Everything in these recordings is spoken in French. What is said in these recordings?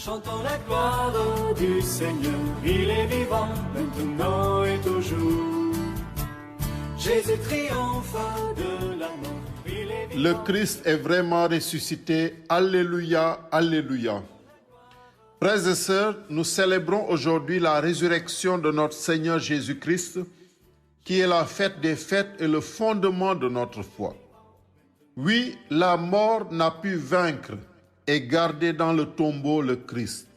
Chantons la gloire du Seigneur, il est vivant, maintenant et toujours. Jésus triomphe de la mort, il est vivant. Le Christ est vraiment ressuscité. Alléluia, alléluia. Frères et sœurs, nous célébrons aujourd'hui la résurrection de notre Seigneur Jésus-Christ, qui est la fête des fêtes et le fondement de notre foi. Oui, la mort n'a pu vaincre et garder dans le tombeau le Christ.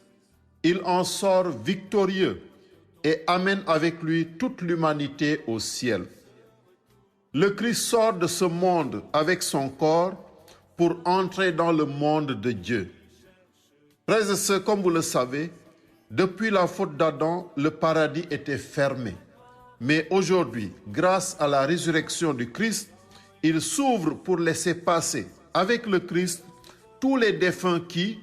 Il en sort victorieux et amène avec lui toute l'humanité au ciel. Le Christ sort de ce monde avec son corps pour entrer dans le monde de Dieu. Frères et sœurs, comme vous le savez, depuis la faute d'Adam, le paradis était fermé. Mais aujourd'hui, grâce à la résurrection du Christ, il s'ouvre pour laisser passer avec le Christ tous les défunts qui,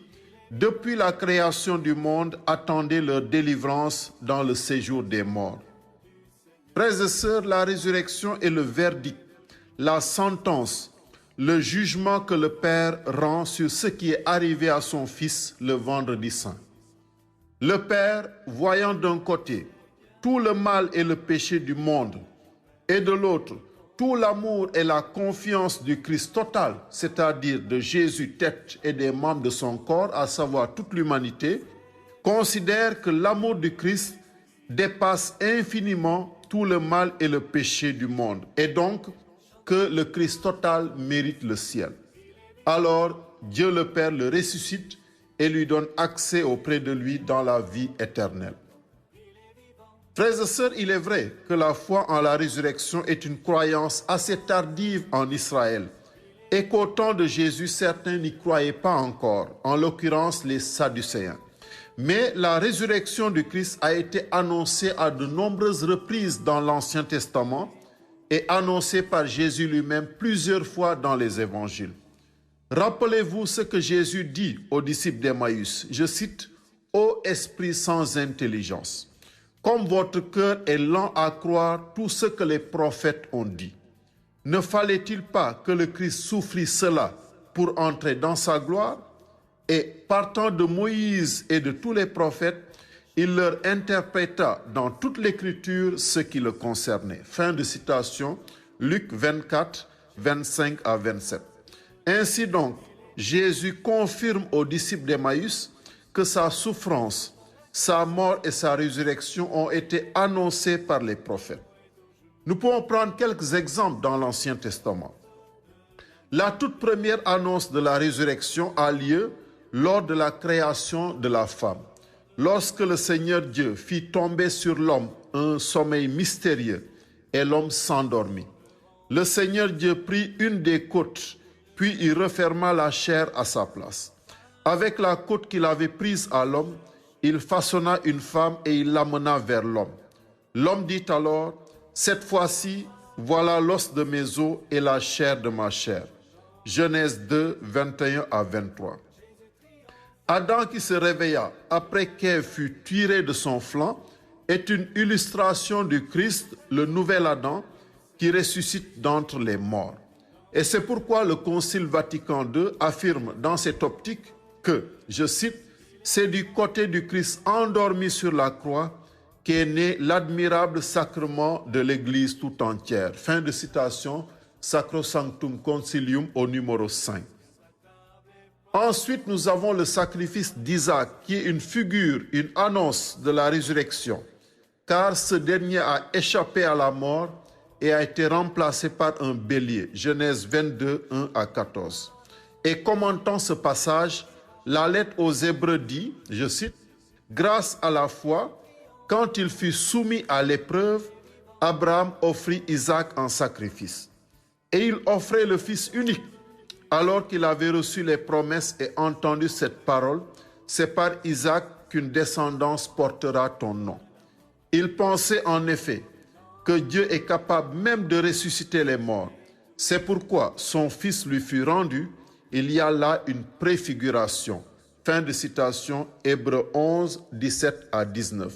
depuis la création du monde, attendaient leur délivrance dans le séjour des morts. Frères et sœurs, la résurrection est le verdict, la sentence, le jugement que le Père rend sur ce qui est arrivé à son Fils le vendredi saint. Le Père, voyant d'un côté tout le mal et le péché du monde, et de l'autre, tout l'amour et la confiance du Christ total, c'est-à-dire de Jésus, tête et des membres de son corps, à savoir toute l'humanité, considère que l'amour du Christ dépasse infiniment tout le mal et le péché du monde, et donc que le Christ total mérite le ciel. Alors, Dieu le Père le ressuscite et lui donne accès auprès de lui dans la vie éternelle. Frères et sœurs, il est vrai que la foi en la résurrection est une croyance assez tardive en Israël et qu'au temps de Jésus, certains n'y croyaient pas encore, en l'occurrence les Sadducéens. Mais la résurrection du Christ a été annoncée à de nombreuses reprises dans l'Ancien Testament et annoncée par Jésus lui-même plusieurs fois dans les évangiles. Rappelez-vous ce que Jésus dit aux disciples d'Emmaüs, je cite, « Ô esprit sans intelligence ». Comme votre cœur est lent à croire tout ce que les prophètes ont dit. Ne fallait-il pas que le Christ souffrit cela pour entrer dans sa gloire? Et partant de Moïse et de tous les prophètes, il leur interpréta dans toute l'Écriture ce qui le concernait. Fin de citation, Luc 24, 25 à 27. Ainsi donc, Jésus confirme aux disciples d'Emmaüs que sa souffrance, sa mort et sa résurrection ont été annoncées par les prophètes. Nous pouvons prendre quelques exemples dans l'Ancien Testament. La toute première annonce de la résurrection a lieu lors de la création de la femme. Lorsque le Seigneur Dieu fit tomber sur l'homme un sommeil mystérieux et l'homme s'endormit. Le Seigneur Dieu prit une des côtes, puis il referma la chair à sa place. Avec la côte qu'il avait prise à l'homme, il façonna une femme et il l'amena vers l'homme. L'homme dit alors, « Cette fois-ci, voilà l'os de mes os et la chair de ma chair. » Genèse 2, 21 à 23. Adam qui se réveilla après qu'Ève fut tirée de son flanc est une illustration du Christ, le nouvel Adam, qui ressuscite d'entre les morts. Et c'est pourquoi le Concile Vatican II affirme dans cette optique que, je cite, c'est du côté du Christ endormi sur la croix qu'est né l'admirable sacrement de l'Église tout entière. Fin de citation, Sacrosanctum Concilium au numéro 5. Ensuite, nous avons le sacrifice d'Isaac, qui est une figure, une annonce de la résurrection, car ce dernier a échappé à la mort et a été remplacé par un bélier. Genèse 22, 1 à 14. Et commentant ce passage, la lettre aux Hébreux dit, je cite, « Grâce à la foi, quand il fut soumis à l'épreuve, Abraham offrit Isaac en sacrifice. Et il offrait le fils unique. Alors qu'il avait reçu les promesses et entendu cette parole, c'est par Isaac qu'une descendance portera ton nom. Il pensait en effet que Dieu est capable même de ressusciter les morts. C'est pourquoi son fils lui fut rendu. Il y a là une préfiguration. Fin de citation, Hébreux 11, 17 à 19.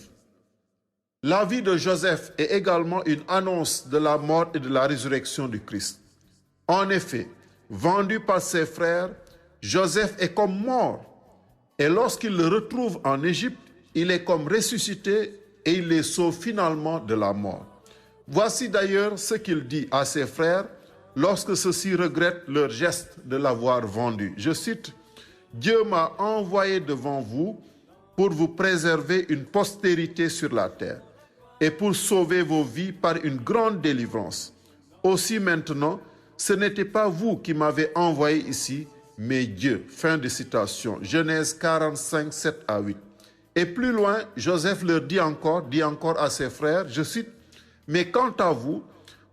La vie de Joseph est également une annonce de la mort et de la résurrection du Christ. En effet, vendu par ses frères, Joseph est comme mort. Et lorsqu'ils le retrouvent en Égypte, il est comme ressuscité et il les sauve finalement de la mort. Voici d'ailleurs ce qu'il dit à ses frères lorsque ceux-ci regrettent leur geste de l'avoir vendu. Je cite, « Dieu m'a envoyé devant vous pour vous préserver une postérité sur la terre et pour sauver vos vies par une grande délivrance. Aussi maintenant, ce n'était pas vous qui m'avez envoyé ici, mais Dieu. » Fin de citation. Genèse 45, 7 à 8. Et plus loin, Joseph leur dit encore à ses frères, je cite, « Mais quant à vous,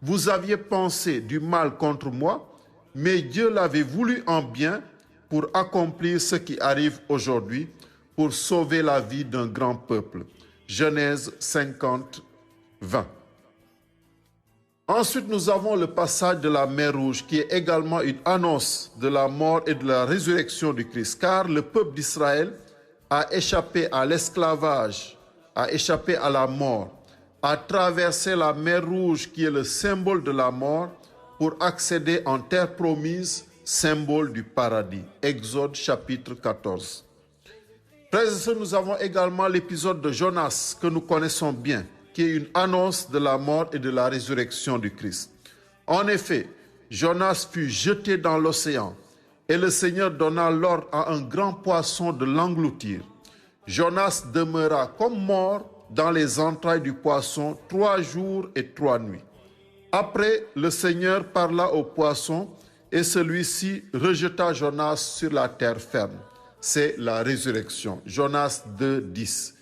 vous aviez pensé du mal contre moi, mais Dieu l'avait voulu en bien pour accomplir ce qui arrive aujourd'hui, pour sauver la vie d'un grand peuple. » Genèse 50, 20. Ensuite, nous avons le passage de la mer Rouge qui est également une annonce de la mort et de la résurrection du Christ, car le peuple d'Israël a échappé à l'esclavage, a échappé à la mort, a traversé la mer Rouge qui est le symbole de la mort pour accéder en terre promise, symbole du paradis. Exode chapitre 14. Frères et sœurs, nous avons également l'épisode de Jonas que nous connaissons bien, qui est une annonce de la mort et de la résurrection du Christ. En effet, Jonas fut jeté dans l'océan et le Seigneur donna l'ordre à un grand poisson de l'engloutir. Jonas demeura comme mort dans les entrailles du poisson 3 jours et 3 nuits. Après, le Seigneur parla au poisson et celui-ci rejeta Jonas sur la terre ferme. C'est la résurrection. Jonas 2, 10.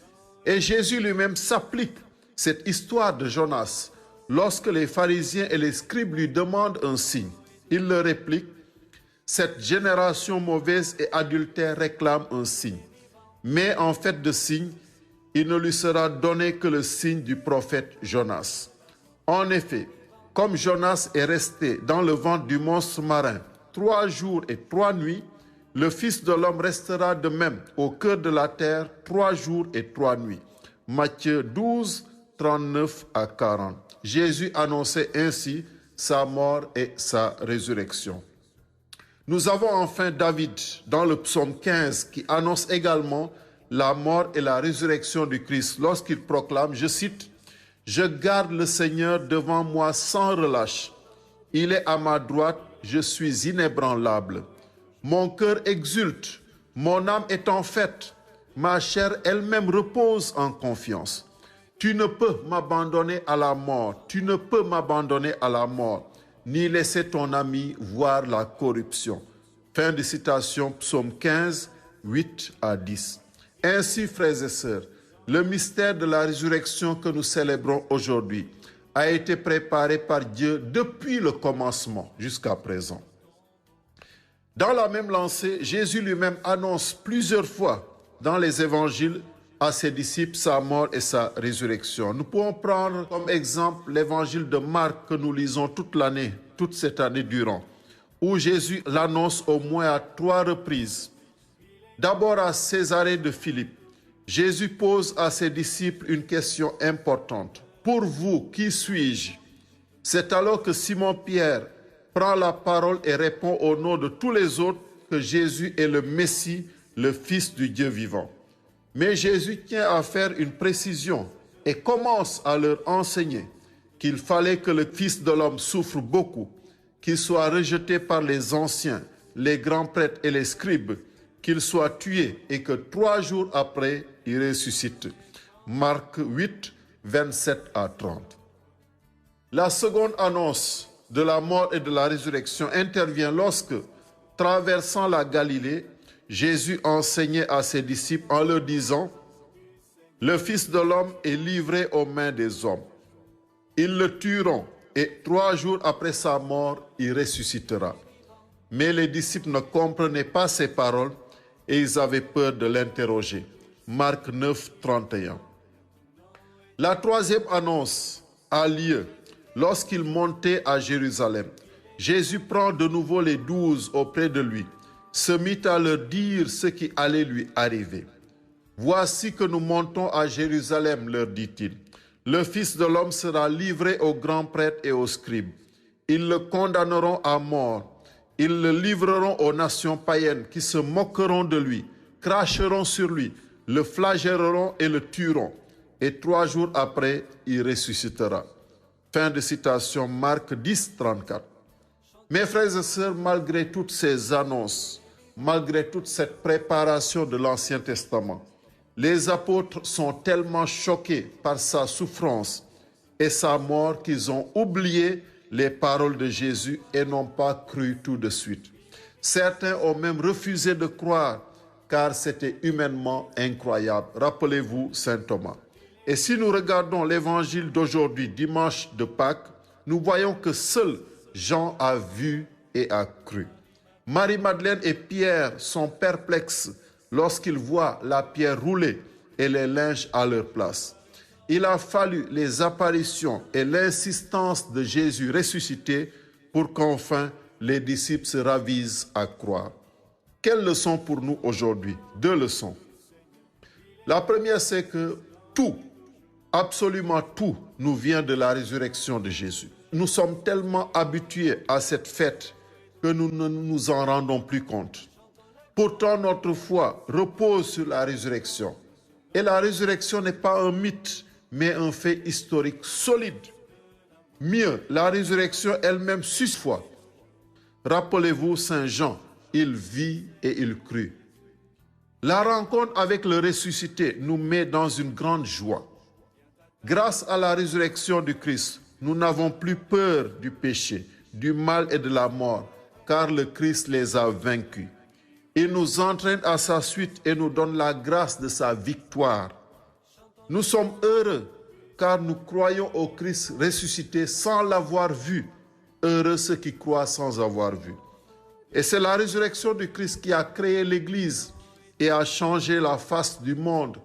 Et Jésus lui-même s'applique cette histoire de Jonas lorsque les pharisiens et les scribes lui demandent un signe. Il leur réplique, « Cette génération mauvaise et adultère réclame un signe. Mais en fait de signe, il ne lui sera donné que le signe du prophète Jonas. » En effet, comme Jonas est resté dans le ventre du monstre marin 3 jours et 3 nuits, le Fils de l'homme restera de même au cœur de la terre 3 jours et 3 nuits. Matthieu 12, 39 à 40. Jésus annonçait ainsi sa mort et sa résurrection. Nous avons enfin David dans le psaume 15 qui annonce également la mort et la résurrection du Christ lorsqu'il proclame, je cite, « Je garde le Seigneur devant moi sans relâche. Il est à ma droite, je suis inébranlable. Mon cœur exulte, mon âme est en fête, ma chair elle-même repose en confiance. Tu ne peux m'abandonner à la mort, tu ne peux m'abandonner à la mort, ni laisser ton ami voir la corruption. » Fin de citation, psaume 15, 8 à 10. Ainsi, frères et sœurs, le mystère de la résurrection que nous célébrons aujourd'hui a été préparé par Dieu depuis le commencement jusqu'à présent. Dans la même lancée, Jésus lui-même annonce plusieurs fois dans les évangiles à ses disciples sa mort et sa résurrection. Nous pouvons prendre comme exemple l'évangile de Marc que nous lisons toute l'année, toute cette année durant, où Jésus l'annonce au moins à 3 reprises. D'abord à Césarée de Philippe, Jésus pose à ses disciples une question importante. « Pour vous, qui suis-je » C'est alors que Simon-Pierre prend la parole et répond au nom de tous les autres que Jésus est le Messie, le Fils du Dieu vivant. Mais Jésus tient à faire une précision et commence à leur enseigner qu'il fallait que le Fils de l'homme souffre beaucoup, qu'il soit rejeté par les anciens, les grands prêtres et les scribes, qu'il soit tué et que 3 jours après, il ressuscite. Marc 8, 27 à 30. La seconde annonce de la mort et de la résurrection intervient lorsque, traversant la Galilée, Jésus enseignait à ses disciples en leur disant « Le Fils de l'homme est livré aux mains des hommes. Ils le tueront et 3 jours après sa mort, il ressuscitera. » Mais les disciples ne comprenaient pas ces paroles et ils avaient peur de l'interroger. Marc 9, 31. La troisième annonce a lieu lorsqu'il montait à Jérusalem. Jésus prend de nouveau les 12 auprès de lui, se mit à leur dire ce qui allait lui arriver. « Voici que nous montons à Jérusalem, leur dit-il. Le Fils de l'homme sera livré aux grands prêtres et aux scribes. Ils le condamneront à mort. Ils le livreront aux nations païennes qui se moqueront de lui cracheront sur lui, le flagelleront et le tueront. Et 3 jours après, il ressuscitera. Fin de citation, Marc 10, 34. Mes frères et sœurs, malgré toutes ces annonces, malgré toute cette préparation de l'Ancien Testament, les apôtres sont tellement choqués par sa souffrance et sa mort qu'ils ont oublié les paroles de Jésus et n'ont pas cru tout de suite. Certains ont même refusé de croire car c'était humainement incroyable. Rappelez-vous Saint Thomas. Et si nous regardons l'évangile d'aujourd'hui, dimanche de Pâques, nous voyons que seul Jean a vu et a cru. Marie-Madeleine et Pierre sont perplexes lorsqu'ils voient la pierre rouler et les linges à leur place. Il a fallu les apparitions et l'insistance de Jésus ressuscité pour qu'enfin les disciples se ravisent à croire. Quelle leçon pour nous aujourd'hui? 2 leçons. La première, c'est que tout, absolument tout, nous vient de la résurrection de Jésus. Nous sommes tellement habitués à cette fête que nous ne nous en rendons plus compte. Pourtant, notre foi repose sur la résurrection. Et la résurrection n'est pas un mythe, mais un fait historique solide. Mieux, la résurrection elle-même suscite foi. Rappelez-vous Saint Jean, il vit et il crut. La rencontre avec le ressuscité nous met dans une grande joie. Grâce à la résurrection du Christ, nous n'avons plus peur du péché, du mal et de la mort, car le Christ les a vaincus. Il nous entraîne à sa suite et nous donne la grâce de sa victoire. Nous sommes heureux, car nous croyons au Christ ressuscité sans l'avoir vu. Heureux ceux qui croient sans avoir vu. Et c'est la résurrection du Christ qui a créé l'Église et a changé la face du monde,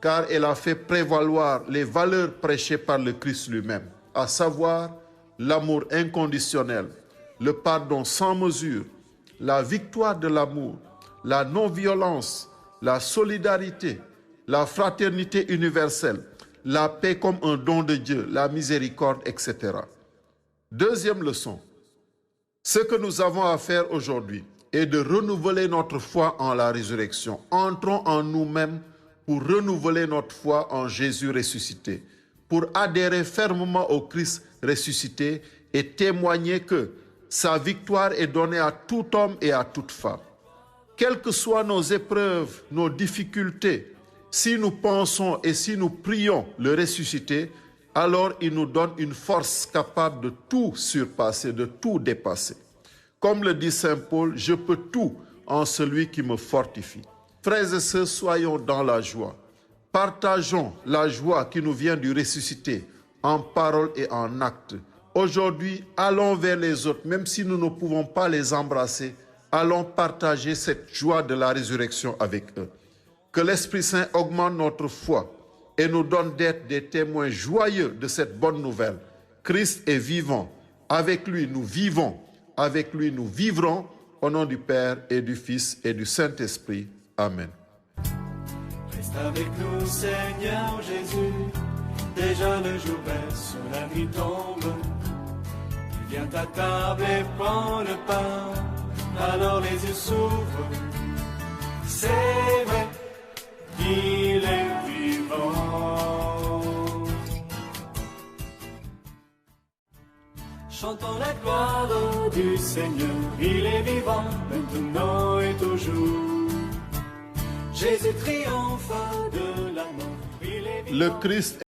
car elle a fait prévaloir les valeurs prêchées par le Christ lui-même, à savoir l'amour inconditionnel, le pardon sans mesure, la victoire de l'amour, la non-violence, la solidarité, la fraternité universelle, la paix comme un don de Dieu, la miséricorde, etc. Deuxième leçon, ce que nous avons à faire aujourd'hui est de renouveler notre foi en la résurrection. Entrons en nous-mêmes pour renouveler notre foi en Jésus ressuscité, pour adhérer fermement au Christ ressuscité et témoigner que sa victoire est donnée à tout homme et à toute femme. Quelles que soient nos épreuves, nos difficultés, si nous pensons et si nous prions le ressuscité, alors il nous donne une force capable de tout surpasser, de tout dépasser. Comme le dit Saint Paul, je peux tout en celui qui me fortifie. Frères et sœurs, soyons dans la joie. Partageons la joie qui nous vient du ressuscité en parole et en acte. Aujourd'hui, allons vers les autres, même si nous ne pouvons pas les embrasser, allons partager cette joie de la résurrection avec eux. Que l'Esprit Saint augmente notre foi et nous donne d'être des témoins joyeux de cette bonne nouvelle. Christ est vivant. Avec lui, nous vivons. Avec lui, nous vivrons. Au nom du Père et du Fils et du Saint-Esprit. Amen. Reste avec nous, Seigneur Jésus. Déjà le jour baisse, la nuit tombe. Tu viens à table et prends le pain. Alors les yeux s'ouvrent. C'est vrai qu'il est vivant. Chantons la gloire du Seigneur. Il est vivant maintenant et toujours. Jésus triomphe de la mort. Il est vivant. Le Christ